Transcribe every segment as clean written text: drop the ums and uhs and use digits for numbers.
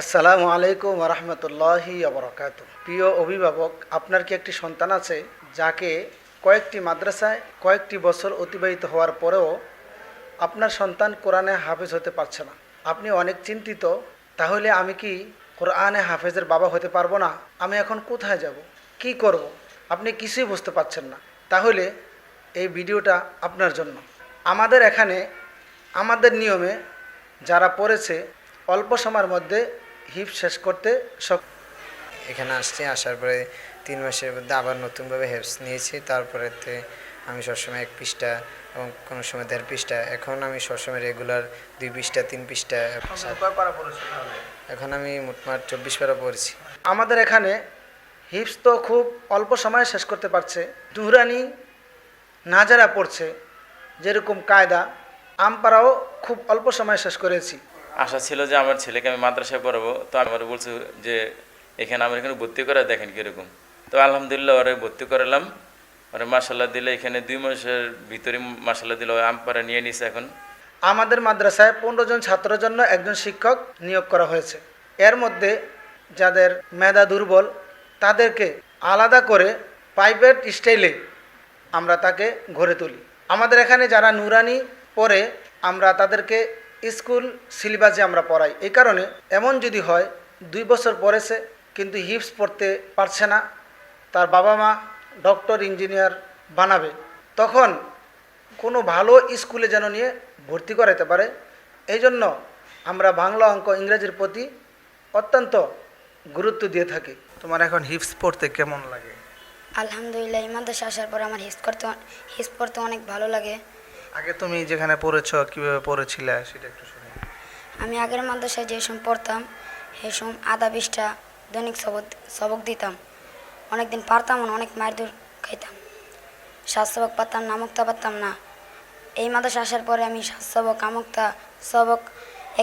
আসসালামু আলাইকুম রহমতুল্লাহি আবরকাত। প্রিয় অভিভাবক, আপনার কি একটি সন্তান আছে যাকে কয়েকটি মাদ্রাসায় কয়েকটি বছর অতিবাহিত হওয়ার পরেও আপনার সন্তান কোরআনে হাফেজ হতে পারছে না? আপনি অনেক চিন্তিত, তাহলে আমি কি কোরআনে হাফেজের বাবা হতে পারবো না? আমি এখন কোথায় যাব, কি করব? আপনি কিছুই বুঝতে পারছেন না। তাহলে এই ভিডিওটা আপনার জন্য। আমাদের এখানে আমাদের নিয়মে যারা পড়েছে অল্প সময়ের মধ্যে হিফজ শেষ করতে এখানে আসছি, আসার পরে 3 মাসের মধ্যে আবার নতুনভাবে হেল্পস নিয়েছি। তারপরেতে আমি সবসময় 1 পৃষ্ঠা এবং কোনো সময় 1.5 পৃষ্ঠা, এখন আমি সবসময় রেগুলার 2 পৃষ্ঠা 3 পৃষ্ঠা। এখন আমি মোটমাট 24 পারা পড়েছি। আমাদের এখানে হিফজ তো খুব অল্প সময়ে শেষ করতে পারছে। নুরানি নাজারা পড়ছে, যেরকম কায়দা আমপারাও খুব অল্প সময়ে শেষ করেছি। আশা ছিল যে আমার ছেলেকে আমি মাদ্রাসায় পড়াবো, তো আমার বলছে যে আমার এখানে ভর্তি করে দেখেন কীরকম। তো আলহামদুলিল্লাহ ওরে ভর্তি করালাম, ওরে মাসাল্লাহ দিলে এখানে 2 মাসের ভিতরে মাসাল্লাহ দিলে আমপারা নিয়ে নিছে। এখন আমাদের মাদ্রাসায় 15 জন ছাত্রের জন্য একজন শিক্ষক নিয়োগ করা হয়েছে। এর মধ্যে যাদের মেধা দুর্বল তাদেরকে আলাদা করে প্রাইভেট স্টাইলে আমরা তাকে গড়ে তুলি। আমাদের এখানে যারা নুরানি পড়ে আমরা তাদেরকে স্কুল সিলেবাসে আমরা পড়াই। এই কারণে এমন যদি হয় 2 বছর পড়েছে কিন্তু হিফজ পড়তে পারছে না, তার বাবা মা ডক্টর ইঞ্জিনিয়ার বানাবে, তখন কোনো ভালো স্কুলে যেন নিয়ে ভর্তি করাতে পারে। এই জন্য আমরা বাংলা, অঙ্ক, ইংরেজির প্রতি অত্যন্ত গুরুত্ব দিয়ে থাকি। তোমার এখন হিফজ পড়তে কেমন লাগে? আলহামদুলিল্লাহ, এই মাদ্রাসা আসার পর আমার হিফজ পড়তে অনেক ভালো লাগে। আগে তুমি যেখানে পড়েছো কীভাবে পড়েছিলে সেটা একটু শুনি। আমি আগের মাদ্রাসায় যে সময় পড়তাম সেই সময় আধা পৃষ্ঠা দৈনিক সবক দিতাম। অনেকদিন পারতাম না, অনেক মায়ের দূর খাইতাম। 7 সবক পারতাম না, আমুক্তা পারতাম না। এই মাদ্রাসা আসার পরে আমি 7 সবক, আমুক্তা, সবক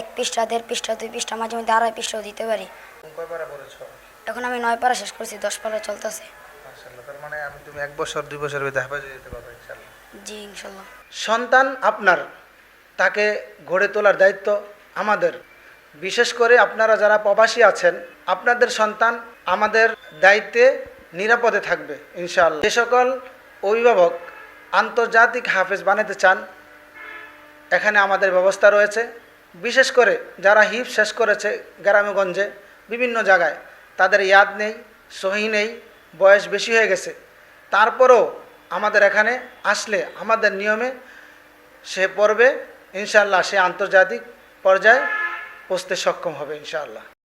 1 পৃষ্ঠা, 1.5 পৃষ্ঠা, 2 পৃষ্ঠা, মাঝে মধ্যে 2.5 পৃষ্ঠাও দিতে পারি। এখন আমি 9 পারা শেষ করছি, 10 পারা চলতেছে। তার মানে তুমি 1 বছর 2 বছরের ভিতরে হাফেজ হয়ে যেতে পারবে ইনশাআল্লাহ। জি ইনশাল্লাহ। সন্তান আপনার, তাকে গড়ে তোলার দায়িত্ব আমাদের। বিশেষ করে আপনারা যারা প্রবাসী আছেন, আপনাদের সন্তান আমাদের দায়িত্বে নিরাপদে থাকবে ইনশাআল্লাহ। যে সকল অভিভাবক আন্তর্জাতিক হাফেজ বানাতে চান, এখানে আমাদের ব্যবস্থা রয়েছে। বিশেষ করে যারা হিফজ শেষ করেছে গ্রামেগঞ্জে বিভিন্ন জায়গায়, তাদের ইয়াদ নেই, সহি নেই, বয়স বেশি হয়ে গেছে, তারপরেও আমাদের এখানে আসলে আমাদের নিয়মে সে পড়বে ইনশাআল্লাহ, সে আন্তর্জাতিক পর্যায়ে পৌঁছতে সক্ষম হবে ইনশাআল্লাহ।